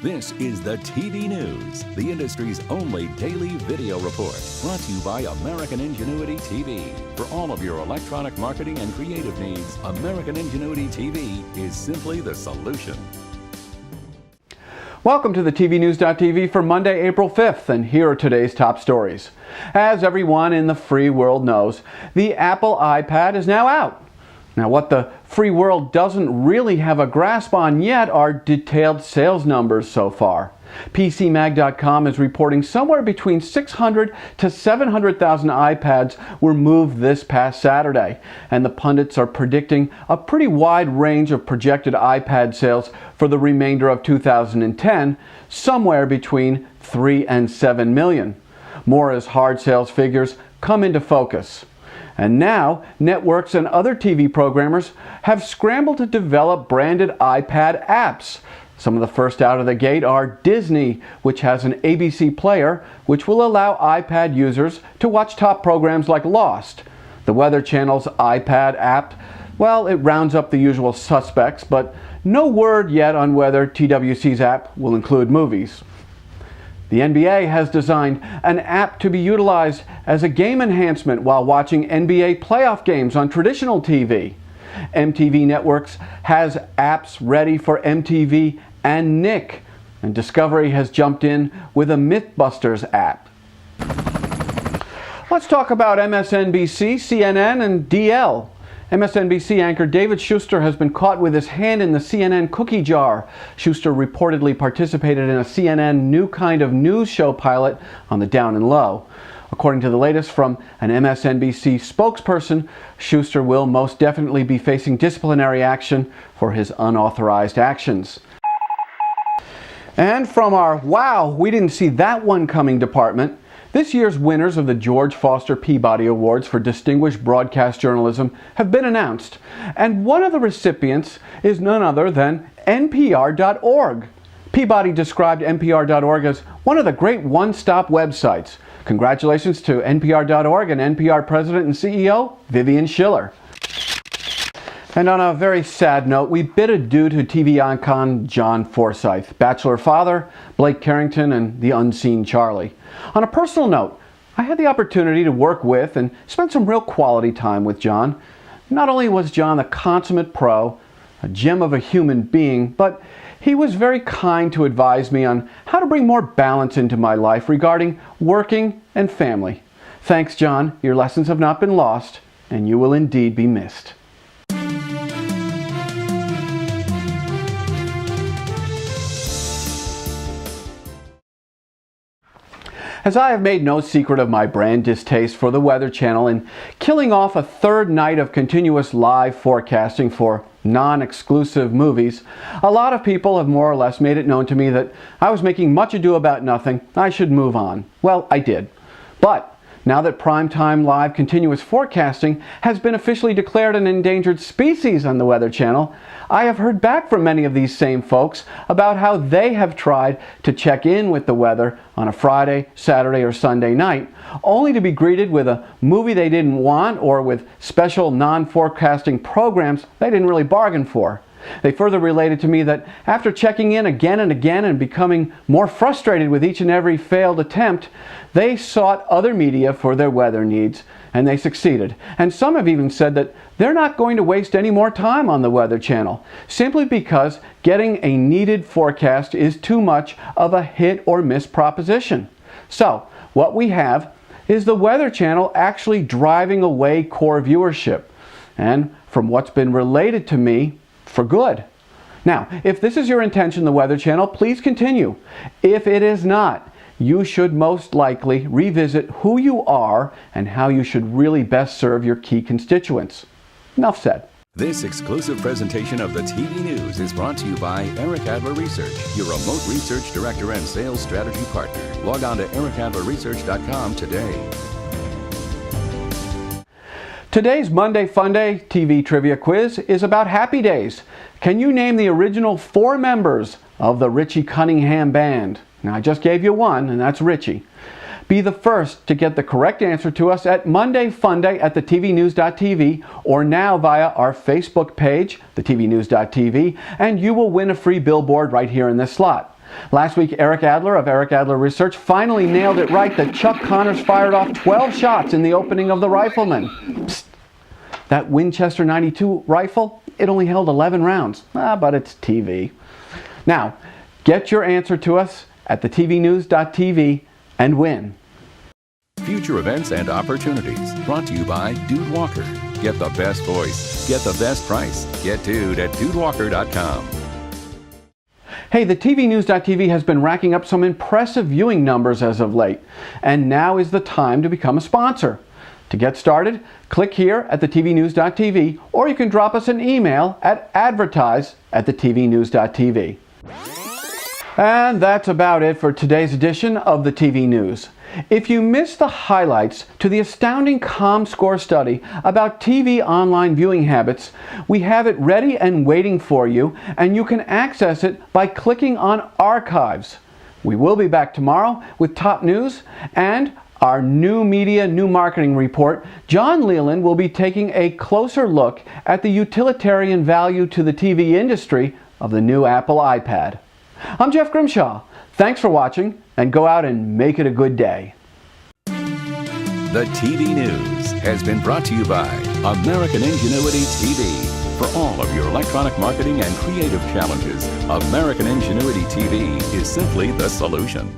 This is the TV News, the industry's only daily video report, brought to you by American Ingenuity TV. For all of your electronic marketing and creative needs, American Ingenuity TV is simply the solution. Welcome to the TVNews.TV for Monday, April 5th, and here are today's top stories. As everyone in the free world knows, the Apple iPad is now out. Now, what the free world doesn't really have a grasp on yet are detailed sales numbers so far. PCMag.com is reporting somewhere between 600 to 700,000 iPads were moved this past Saturday, and the pundits are predicting a pretty wide range of projected iPad sales for the remainder of 2010, somewhere between 3 and 7 million. More as hard sales figures come into focus. And now, networks and other TV programmers have scrambled to develop branded iPad apps. Some of the first out of the gate are Disney, which has an ABC player, which will allow iPad users to watch top programs like Lost. The Weather Channel's iPad app, well, it rounds up the usual suspects, but no word yet on whether TWC's app will include movies. The NBA has designed an app to be utilized as a game enhancement while watching NBA playoff games on traditional TV. MTV Networks has apps ready for MTV and Nick, and Discovery has jumped in with a Mythbusters app. Let's talk about MSNBC, CNN, and DL. MSNBC anchor David Schuster has been caught with his hand in the CNN cookie jar. Schuster reportedly participated in a CNN New Kind of News show pilot on the down and low. According to the latest from an MSNBC spokesperson, Schuster will most definitely be facing disciplinary action for his unauthorized actions. And from our "wow, we didn't see that one coming" department, this year's winners of the George Foster Peabody Awards for Distinguished Broadcast Journalism have been announced, and one of the recipients is none other than NPR.org. Peabody described NPR.org as one of the great one-stop websites. Congratulations to NPR.org and NPR President and CEO Vivian Schiller. And on a very sad note, we bid adieu to TV icon John Forsythe, Bachelor father, Blake Carrington, and the unseen Charlie. On a personal note, I had the opportunity to work with and spend some real quality time with John. Not only was John a consummate pro, a gem of a human being, but he was very kind to advise me on how to bring more balance into my life regarding working and family. Thanks, John. Your lessons have not been lost, and you will indeed be missed. As I have made no secret of my brand distaste for the Weather Channel in killing off a third night of continuous live forecasting for non-exclusive movies, a lot of people have more or less made it known to me that I was making much ado about nothing. I should move on. Well, I did. But now that primetime live continuous forecasting has been officially declared an endangered species on the Weather Channel, I have heard back from many of these same folks about how they have tried to check in with the weather on a Friday, Saturday, or Sunday night, only to be greeted with a movie they didn't want or with special non-forecasting programs they didn't really bargain for. They further related to me that after checking in again and again and becoming more frustrated with each and every failed attempt, they sought other media for their weather needs, and they succeeded. And some have even said that they're not going to waste any more time on the Weather Channel, simply because getting a needed forecast is too much of a hit or miss proposition. So, what we have is the Weather Channel actually driving away core viewership, and from what's been related to me, for good. Now, if this is your intention, the Weather Channel, please continue. If it is not, you should most likely revisit who you are and how you should really best serve your key constituents. Enough said. This exclusive presentation of the TV News is brought to you by Eric Adler Research, your remote research director and sales strategy partner. Log on to ericadlerresearch.com today. Today's Monday Fun Day TV trivia quiz is about Happy Days. Can you name the original 4 members of the Richie Cunningham Band? Now, I just gave you one, and that's Richie. Be the first to get the correct answer to us at Monday Fun Day at the TVNews.TV or now via our Facebook page, the TVNews.TV, and you will win a free billboard right here in this slot. Last week, Eric Adler of Eric Adler Research finally nailed it right that Chuck Connors fired off 12 shots in the opening of The Rifleman. Psst. That Winchester 92 rifle, it only held 11 rounds. But it's TV. Now, get your answer to us at thetvnews.tv and win. Future events and opportunities brought to you by Dude Walker. Get the best voice. Get the best price. Get Dude at dudewalker.com. Hey, the TVNews.tv has been racking up some impressive viewing numbers as of late, and now is the time to become a sponsor. To get started, click here at thetvnews.tv, or you can drop us an email at advertise@thetvnews.tv. And that's about it for today's edition of the TV News. If you missed the highlights to the astounding ComScore study about TV online viewing habits, we have it ready and waiting for you, and you can access it by clicking on Archives. We will be back tomorrow with top news and our new media, new marketing report. John Leland will be taking a closer look at the utilitarian value to the TV industry of the new Apple iPad. I'm Jeff Grimshaw. Thanks for watching, and go out and make it a good day. The TV News has been brought to you by American Ingenuity TV. For all of your electronic marketing and creative challenges, American Ingenuity TV is simply the solution.